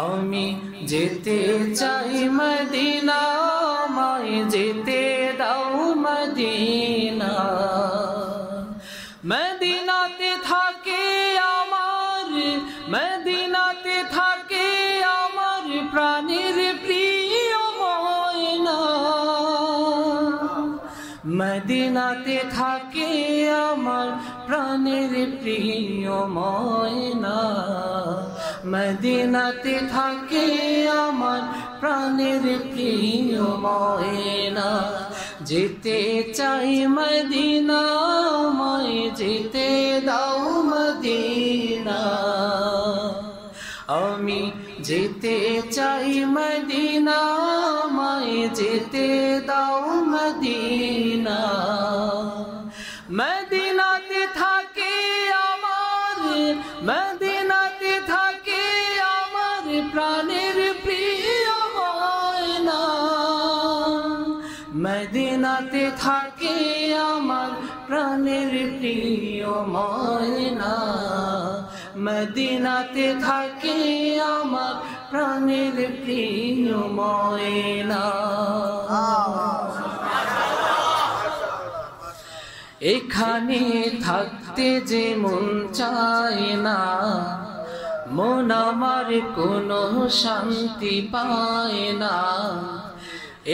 আমি যেতে চাই মদিনা, আমায় যেতে দাও মদিনা। মদিনাতে থাকে আমার, মদিনাতে থাকে আমার প্রাণের প্রিয় ময়না। মদিনাতে থাকে আমার প্রাণের প্রিয় ময়না। মদিনাতে থাকে আমার প্রাণের প্রিয় ময়না। যেতে চাই মদিনা, আমায় যেতে দাও মদিনা। আমি যেতে চাই মদিনা, আমায় যেতে দাও মদিনা। মদিনাতে থাকে আমার, মদিনাতে থাকে আমার প্রাণের প্রিয় ময়না। মদিনাতে থাকে আমার প্রাণের প্রিয় ময়না। মদিনাতে থাকে আমার প্রাণের প্রিয় ময়না। এখানে থাকতে যে মন চায় না, মন আমার কোনো শান্তি পায় না।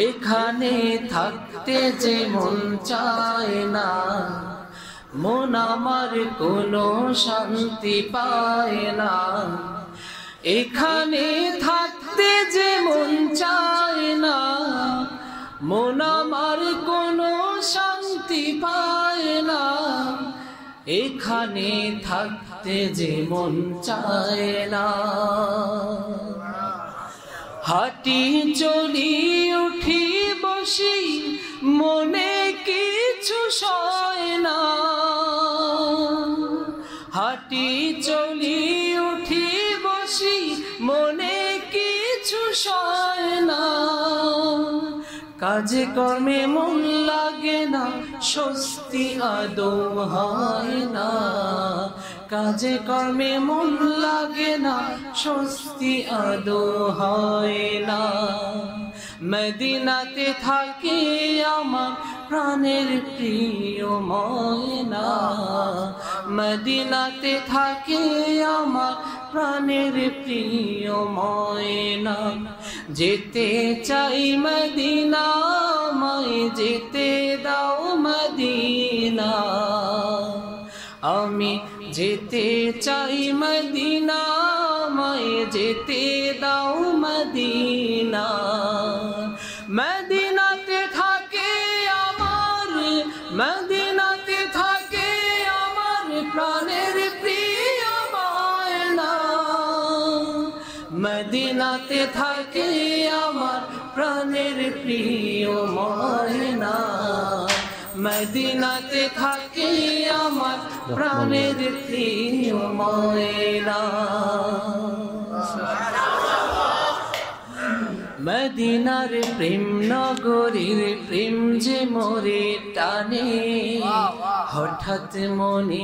এখানে থাকতে যে মন চায় না, মন আমার কোনো শান্তি পায় না। এখানে থাকতে যে মন চায় না, মন আমার কোনো শান্তি পায় না। এখানে থাকতে যে মন চায় না। হাঁটি চলি উঠি বসি মনে কিছু সয় না। হাঁটি চলি উঠি বসি মনে কিছু সয় না। কাজে কর্মে মন লাগে না, স্বস্তি আদৌ হয় না। কাজে কর্মে মন লাগে না, স্বস্তি আদৌ হয় না। মদিনাতে থাকে আমার প্রাণের প্রিয় ময়না। মদিনাতে থাকে আমার প্রাণের প্রিয় ময়না। যেতে চাই মদিনা, আমায় যেতে দাও মদিনা। আমি যেতে চাই মদিনা, আমায় যেতে দাও মদিনা। মদিনাতে থাকে আমার, মদিনাতে থাকে আমার প্রাণের প্রিয় ময়না। মদিনাতে থাকে আমার প্রাণের প্রিয় ময়না। মদিনাতে থাকে আমার প্রাণের প্রিয় ময়না। মদিনার প্রেম নগরীর প্রেম যে মোরে টানে, হঠাৎ মনে